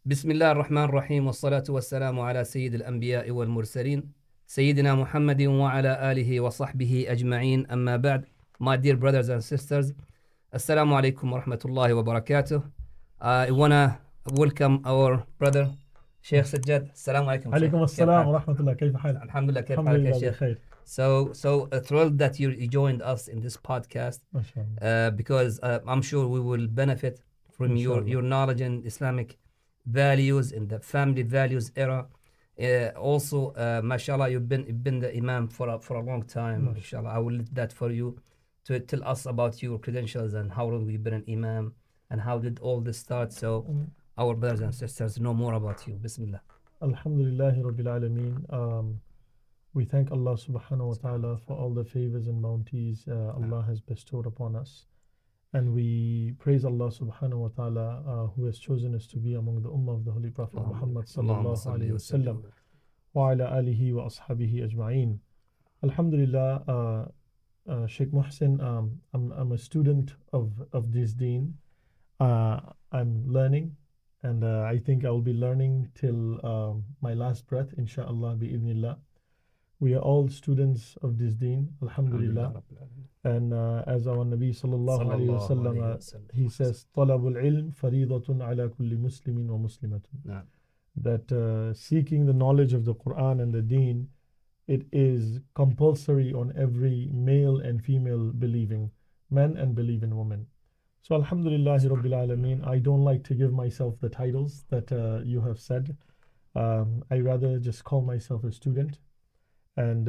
بسم الله الرحمن الرحيم والصلاة والسلام على سيد الأنبياء والمرسلين سيدنا محمد وعلى آله وصحبه أجمعين أما بعد. My dear brothers and sisters, Assalamu Alaikum wa rahmatullahi wa barakatuh. I wanna welcome our brother Sheikh Sajjad. Assalamu Alaikum. عليكم السلام ورحمة الله. كيف حالك؟ Alhamdulillah, كيف الحمد حالك يا لله Sheikh? بخير. So thrilled that you joined us in this podcast ما شاء الله. because I'm sure we will benefit from your knowledge in Islamic values in the family values era. Also, mashallah, you've been the imam for a long time. Inshallah, I will leave that for you to tell us about your credentials and how long you've been an imam and how did all this start. So our brothers and sisters know more about you. Bismillah. Alhamdulillah Rabbil Alameen. We thank Allah subhanahu wa ta'ala for all the favors and bounties Allah has bestowed upon us. And we praise Allah subhanahu wa ta'ala who has chosen us to be among the ummah of the Holy Prophet Muhammad sallallahu alayhi wa sallam wa ala alihi wa ashabihi ajma'een. Alhamdulillah, Sheikh Muhsin, I'm a student of this deen. I'm learning, and I think I will be learning till my last breath, inshaAllah, bi'idhnillah. We are all students of this deen, alhamdulillah. And as our Nabi sallallahu alayhi wa sallam, he says, طَلَبُ الْعِلْمِ فَرِيضَةٌ عَلَى كُلِّ مُسْلِمٍ وَمُسْلِمَةٍ. That seeking the knowledge of the Quran and the deen, it is compulsory on every male and female believing man and believing woman. So alhamdulillah Rabbil Alameen, I don't like to give myself the titles that you have said. I rather just call myself a student. And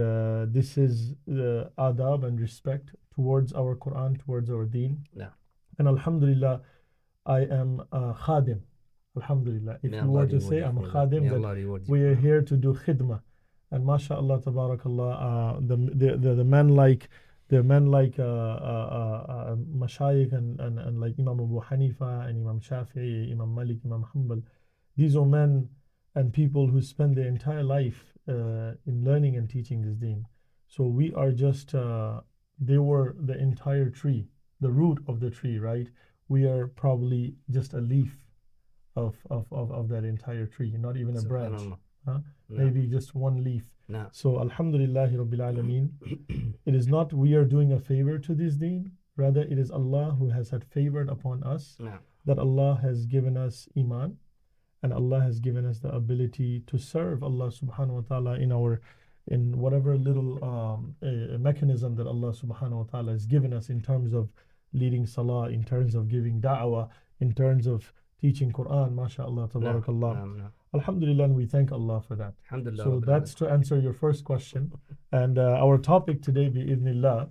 this is the adab and respect towards our Quran, towards our deen. Yeah. And alhamdulillah, I am a khadim. Alhamdulillah. If you were to say I'm a khadim, that we are here to do khidmah. And mashallah, tabarakallah, the men like Mashayikh and like Imam Abu Hanifa and Imam Shafi'i, Imam Malik, Imam Hanbal. These are men and people who spend their entire life in learning and teaching this deen. So we are just, they were the entire tree, the root of the tree, right? We are probably just a leaf of that entire tree, not even a branch. Huh? No. Maybe just one leaf. No. So alhamdulillah Rabbil Alameen, it is not we are doing a favor to this deen, rather it is Allah who has had favored upon us, that Allah has given us iman, and Allah has given us the ability to serve Allah subhanahu wa ta'ala in whatever little mechanism that Allah subhanahu wa ta'ala has given us, in terms of leading salah, in terms of giving da'wah, in terms of teaching Quran, mashallah, tabarakallah. Alhamdulillah, and we thank Allah for that. So that's to answer your first question. And our topic today, bi'idhnillah,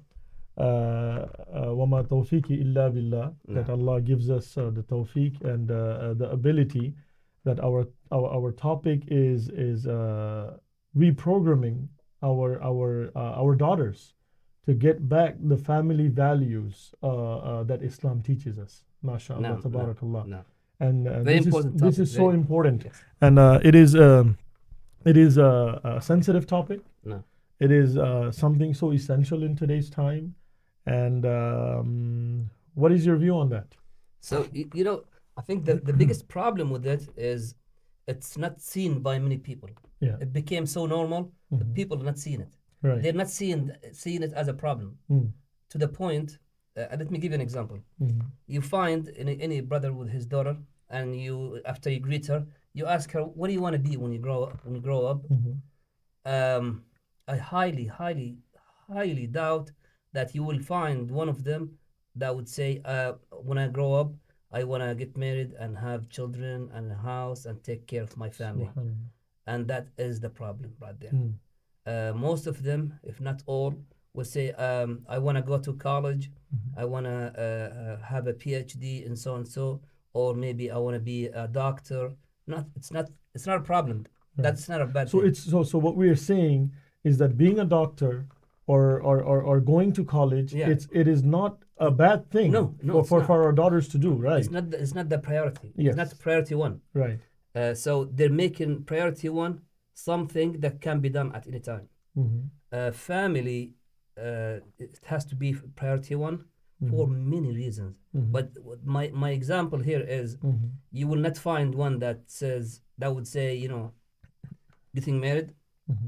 وَمَا تَوْفِيقِ إِلَّا بِاللَّهِ, that Allah gives us the tawfiq and the ability. That our topic is reprogramming our daughters to get back the family values that Islam teaches us. MashaAllah, tabarakallah. And this is so important. Yes. And it is a sensitive topic. No. It is something so essential in today's time. And what is your view on that? So, I think the biggest problem with it is it's not seen by many people. Yeah. It became so normal that people are not seeing it. Right. They're not seeing it as a problem. To the point, let me give you an example. You find any brother with his daughter, and after you greet her, you ask her, what do you want to be when you grow up? I highly doubt that you will find one of them that would say, when I grow up, I want to get married and have children and a house and take care of my family. And that is the problem right there. Most of them, if not all, will say, I want to go to college. I want to have a PhD and so and so, or maybe I want to be a doctor. It's not a problem. Right. That's not a bad thing. So what we are saying is that being a doctor or going to college, it is not a bad thing for our daughters to do, right? It's not the priority. Yes. It's not priority one. Right. So they're making priority one something that can be done at any time. Family, it has to be priority one. for many reasons. But my example here is you will not find one that would say, getting married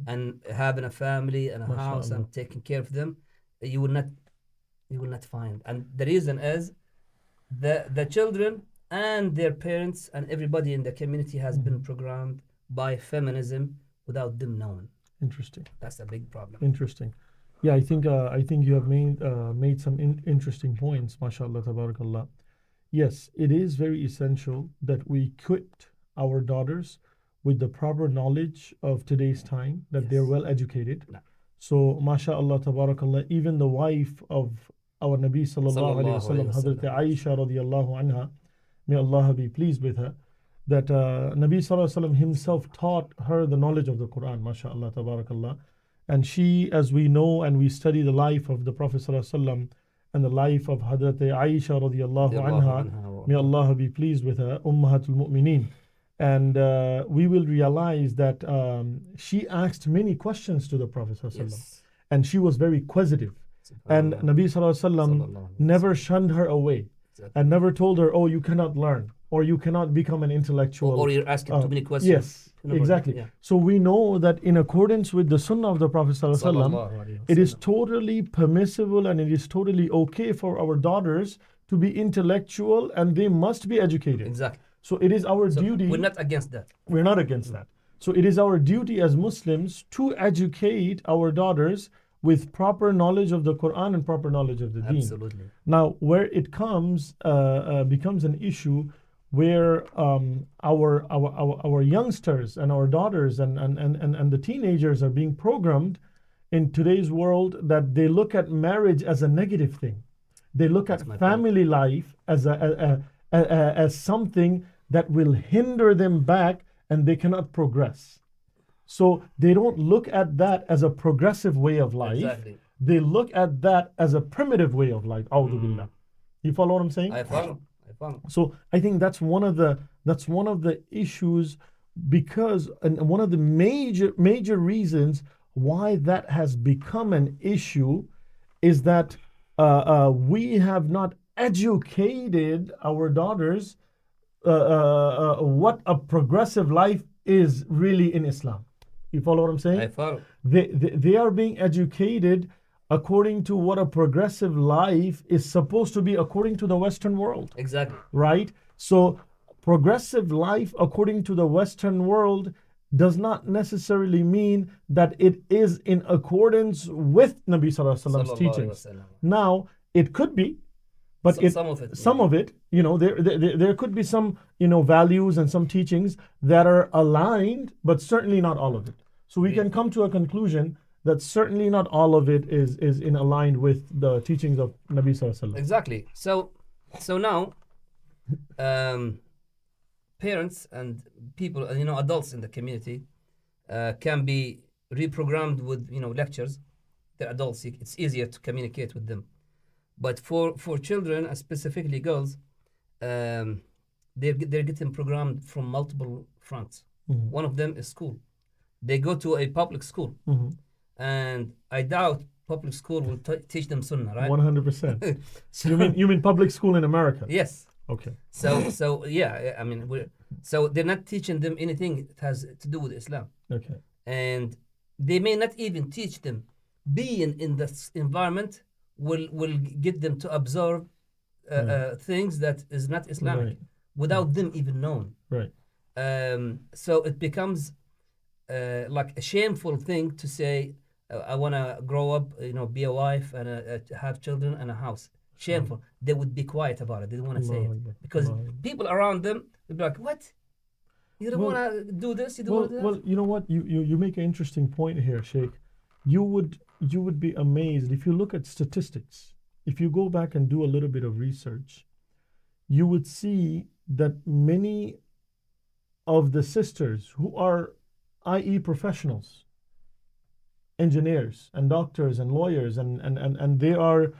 and having a family and a house and taking care of them. You will not find. And the reason is the children and their parents and everybody in the community has been programmed by feminism without them knowing. Interesting. That's a big problem. Interesting. Yeah, I think you have made some interesting points. MashaAllah, tabarakallah. Yes, it is very essential that we equip our daughters with the proper knowledge of today's time, that they're well educated. No. So, MashaAllah, tabarakallah, even the wife of our Nabi sallallahu alayhi wasallam, Hazrat Aisha radiallahu anha, may Allah be pleased with her, that Nabi sallallahu alayhi wasallam himself taught her the knowledge of the Quran, MashaAllah, tabarakallah. And she, as we know and we study the life of the Prophet ﷺ and the life of Hazrat Aisha radiallahu anha, may Allah be pleased with her, Ummahatul Mu'mineen. And we will realize that she asked many questions to the Prophet ﷺ, and she was very inquisitive. And Nabi ﷺ never shunned her away and never told her, oh, you cannot learn or you cannot become an intellectual. Or you're asking too many questions. Yes, exactly. Yeah. So we know that in accordance with the sunnah of the Prophet ﷺ, it is totally permissible and it is totally okay for our daughters to be intellectual and they must be educated. Exactly. So it is our duty. We're not against that. We're not against that. So it is our duty as Muslims to educate our daughters with proper knowledge of the Quran and proper knowledge of the Deen. Absolutely. Now, where it becomes an issue where our youngsters and our daughters and the teenagers are being programmed in today's world that they look at marriage as a negative thing. They look at family life as something that will hinder them back and they cannot progress. So they don't look at that as a progressive way of life. Exactly. They look at that as a primitive way of life. A'udhu billah. You follow what I'm saying? I follow. So I think that's one of the issues, because and one of the major reasons why that has become an issue is that we have not educated our daughters what a progressive life is really in Islam. You follow what I'm saying? I follow. They are being educated according to what a progressive life is supposed to be according to the Western world. Exactly. Right? So progressive life according to the Western world does not necessarily mean that it is in accordance with Nabi Sallallahu Alaihi Wasallam's teachings. Now, it could be, but some of it, there could be some, values and some teachings that are aligned, but certainly not all of it. So we can come to a conclusion that certainly not all of it is in aligned with the teachings of Nabi Sallallahu Alaihi Wasallam. Exactly. So now, parents and people, adults in the community, can be reprogrammed with, lectures. They're adults. It's easier to communicate with them. But for children, and specifically girls, they're getting programmed from multiple fronts. Mm-hmm. One of them is school. They go to a public school. Mm-hmm. And I doubt public school will teach them sunnah, right? 100%. So you mean public school in America? Yes. Okay. So yeah, I mean, so they're not teaching them anything that has to do with Islam. Okay. And they may not even teach them. Being in this environment will get them to absorb things that is not Islamic without them even knowing. Right. So it becomes like a shameful thing to say, I want to grow up, be a wife and have children and a house. Shameful. They would be quiet about it. They don't want to say it because people around them would be like, "What? You don't want to do this? You don't want to do that?" Well, you know what? You make an interesting point here, Sheikh. You would be amazed if you look at statistics. If you go back and do a little bit of research, you would see that many of the sisters who are, i.e., professionals, engineers and doctors and lawyers, and they are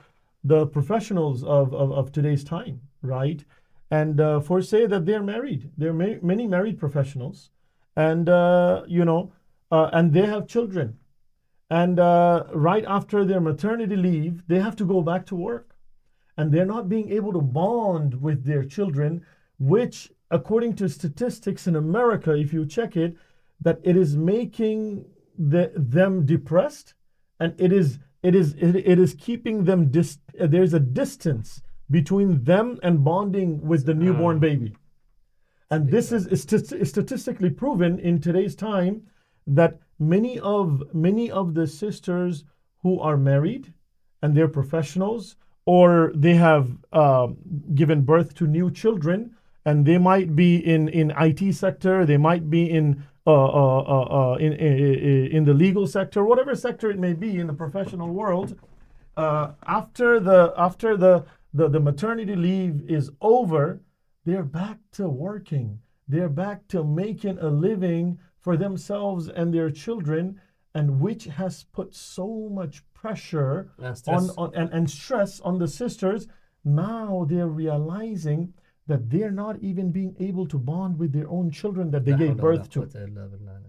the professionals of today's time, right? And for say that they're married, there are many married professionals, and and they have children, and right after their maternity leave, they have to go back to work, and they're not being able to bond with their children, which, according to statistics in America, if you check it, that it is making them depressed, and it is keeping them there's a distance between them and bonding with the newborn baby. And this is statistically proven in today's time, that many of the sisters who are married and they're professionals, or they have given birth to new children, and they might be in IT sector, they might be in the legal sector, whatever sector it may be in the professional world. After the maternity leave is over, they're back to working. They're back to making a living for themselves and their children, and which has put so much pressure and stress on the sisters. Now they're realizing that they're not even being able to bond with their own children that they gave birth to.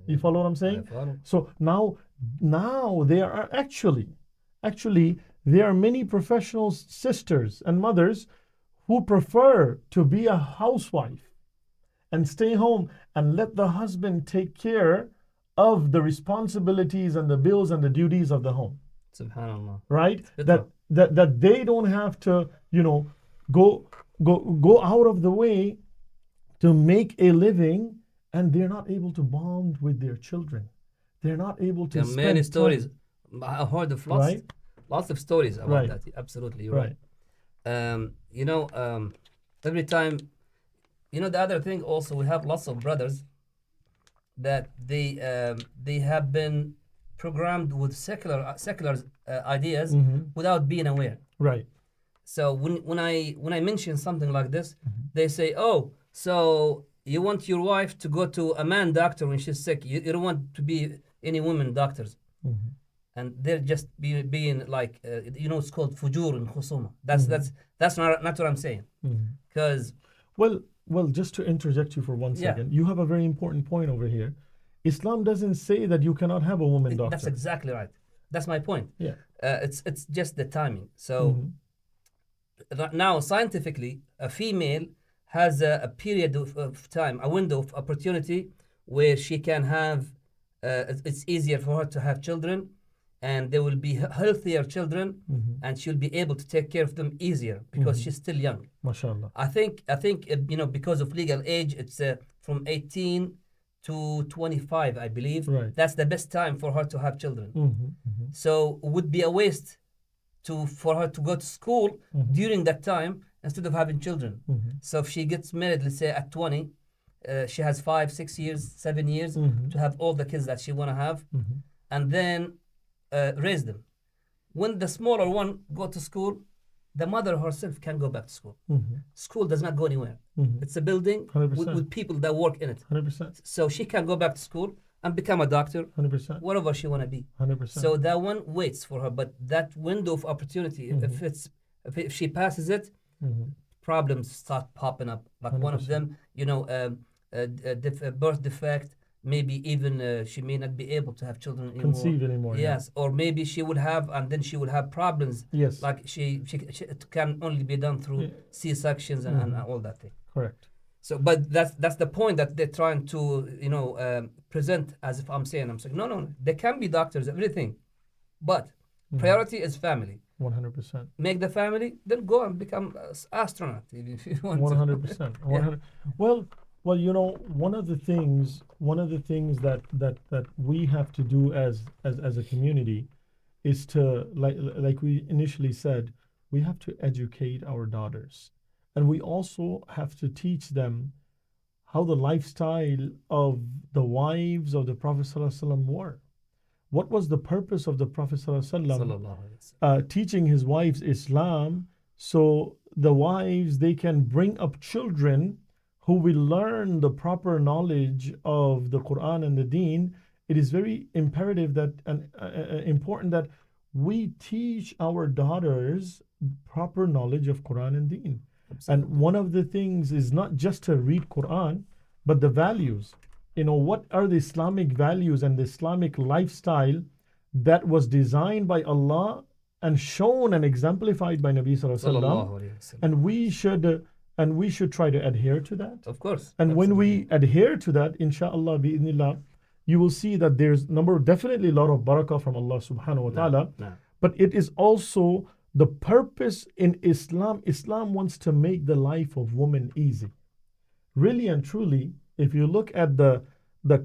You follow what I'm saying? So now there are actually there are many professional sisters and mothers who prefer to be a housewife and stay home and let the husband take care of the responsibilities and the bills and the duties of the home. Subhanallah. Right? That they don't have to, go out of the way to make a living, and they're not able to bond with their children. They're not able to spend many stories. time. I heard of lots of stories about that. Absolutely, you're right. Every time, the other thing also, we have lots of brothers that they have been programmed with secular ideas without being aware. Right. So when I mention something like this, they say, "Oh, so you want your wife to go to a man doctor when she's sick? You don't want to be any women doctors?" And they're just being like, it's called fujur and khusuma. That's not what I'm saying. Because well, just to interject you for 1 second, you have a very important point over here. Islam doesn't say that you cannot have a woman doctor. That's exactly right. That's my point. Yeah. It's just the timing. So now scientifically, a female has a period of time, a window of opportunity where she can have. It's easier for her to have children, and they will be healthier children, and she'll be able to take care of them easier because she's still young. MashaAllah. I think because of legal age, it's from 18 to 25, I believe. Right. That's the best time for her to have children. So it would be a waste for her to go to school during that time instead of having children. So if she gets married, let's say at 20, she has 5, 6 years, 7 years to have all the kids that she want to have, and then raise them. When the smaller one go to school, the mother herself can go back to school. School does not go anywhere. It's a building with people that work in it. 100%. So she can go back to school and become a doctor, 100%. whatever she want to be. 100%. So that one waits for her, but that window of opportunity, if she passes it, problems start popping up. Like 100%. One of them, a birth defect. Maybe even she may not be able to have children anymore. Conceive anymore. Yes, or maybe she would have, and then she would have problems. Yes. Like it can only be done through C-sections and all that thing. Correct. So, but that's the point that they're trying to present as if I'm saying no, they can be doctors, everything, but priority is family. 100%. Make the family, then go and become an astronaut if you want. 100%. 100. Well, one of the things that we have to do as a community is to, like we initially said, we have to educate our daughters, and we also have to teach them how the lifestyle of the wives of the Prophet ﷺ were. What was the purpose of the Prophet ﷺ teaching his wives Islam, so the wives, they can bring up children who will learn the proper knowledge of the Quran and the Deen. It is very imperative that and important that we teach our daughters proper knowledge of Quran and Deen. Absolutely. And one of the things is not just to read Quran, but the values. What are the Islamic values and the Islamic lifestyle that was designed by Allah and shown and exemplified by Nabi Sallallahu Alaihi Wasallam, Sallallahu Alaihi Wasallam. and we should try to adhere to that. Of course. And when absolutely. we adhere to that, inshallah, bi'idhnillah, you will see that there's definitely a lot of barakah from Allah subhanahu wa ta'ala. No. But it is also the purpose in Islam. Islam wants to make the life of women easy. Really and truly, if you look at the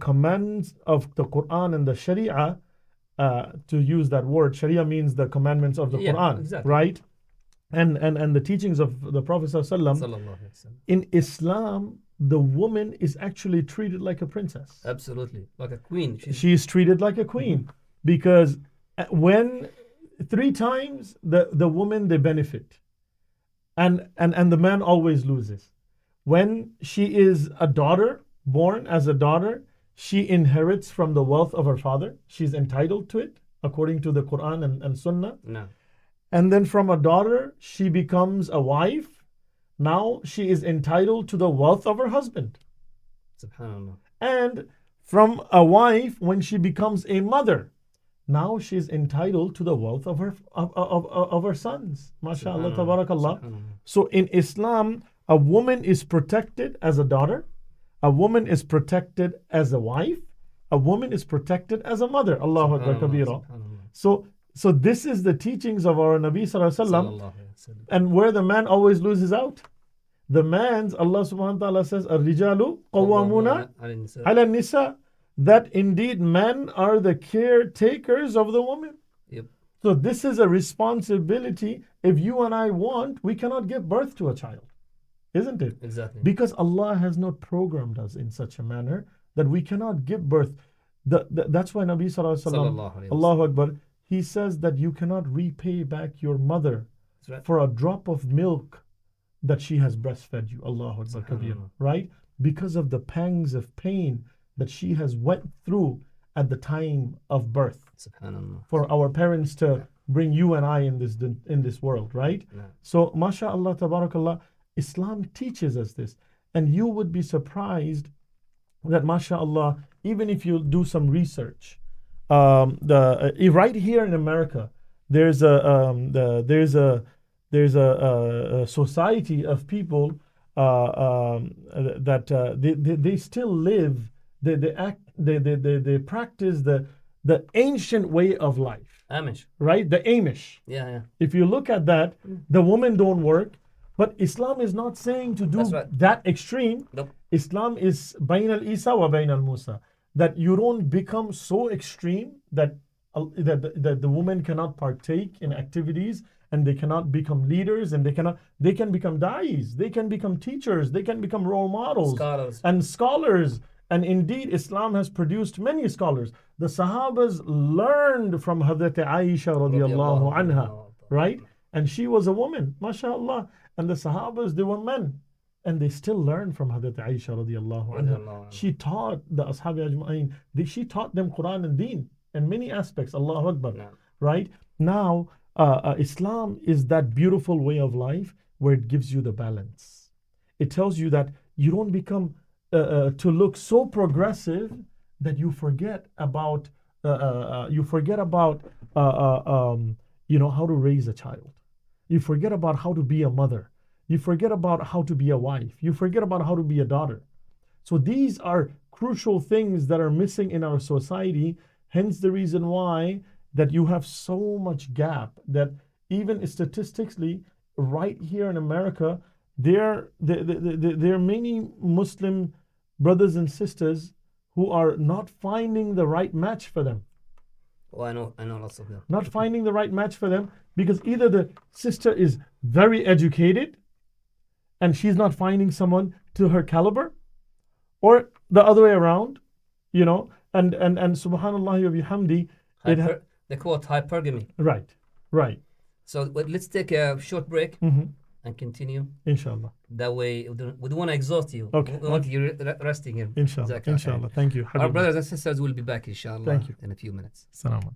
commands of the Quran and the Sharia, to use that word, Sharia means the commandments of the Quran, exactly. right? And the teachings of the Prophet ﷺ. Sallallahu Alaihi Wasallam. In Islam, the woman is actually treated like a princess. Absolutely. Like a queen. She is treated like a queen because when 3 times the woman they benefit and the man always loses. When she is a daughter, born as a daughter, she inherits from the wealth of her father. She's entitled to it according to the Quran and Sunnah. No. And then from a daughter, she becomes a wife. Now she is entitled to the wealth of her husband. Subhanallah. And from a wife, when she becomes a mother, now she is entitled to the wealth of her sons. MashaAllah, tabarakallah. So in Islam, a woman is protected as a daughter. A woman is protected as a wife. A woman is protected as a mother. Allahu Akbar kabira. So this is the teachings of our Nabi Sallallahu Alaihi Wasallam. And where the man always loses out. The man's, Allah subhanahu wa ta'ala says, Ar-rijalu qawwamuna ala nisa. That indeed men are the caretakers of the woman. Yep. So this is a responsibility. If you and I want, we cannot give birth to a child. Isn't it? Exactly. Because Allah has not programmed us in such a manner that we cannot give birth. That's why Nabi Sallallahu Alaihi Wasallam, Allahu Akbar, he says that you cannot repay back your mother for a drop of milk that she has breastfed you. Allahu Akbar kabir. Right? Because of the pangs of pain that she has went through at the time of birth. For our parents to bring you and I in this world, right? No. So, mashallah, tabarakallah, Islam teaches us this. And you would be surprised that, mashallah, even if you do some research, right here in America, there's a society of people that they still live. They practice the ancient way of life. Amish. Right? The Amish. Yeah. If you look at that, the women don't work. But Islam is not saying to do that extreme. Nope. Islam is bain al-Isa wa bain al-Musa. That you don't become so extreme that the woman cannot partake in activities and they cannot become leaders and they can become da'is, they can become teachers, they can become role models and scholars. And indeed, Islam has produced many scholars. The Sahabas learned from Hazrat Aisha radiallahu anha, right? And she was a woman, mashallah. And the Sahabas, they were men. And they still learn from Hazrat Aisha radiallahu anha. She taught the Ashabi Ajma'in, she taught them Quran and Deen in many aspects, Allahu Akbar, right? Now, Islam is that beautiful way of life where it gives you the balance. It tells you that you don't become to look so progressive that you forget about how to raise a child. You forget about how to be a mother. You forget about how to be a wife. You forget about how to be a daughter. So these are crucial things that are missing in our society. Hence the reason why that you have so much gap that even statistically, right here in America, there are many Muslim brothers and sisters who are not finding the right match for them. Oh, I know lots of them. Not finding the right match for them because either the sister is very educated and she's not finding someone to her caliber, or the other way around, and subhanallah wa bihamdi. They call it hypergamy. Right. So let's take a short break and continue. Inshallah. That way, we don't want to exhaust you. Okay. We want you resting here. Inshallah. Thank you. Our brothers and sisters will be back, inshallah, Thank you. in a few minutes. Assalamu Alaikum.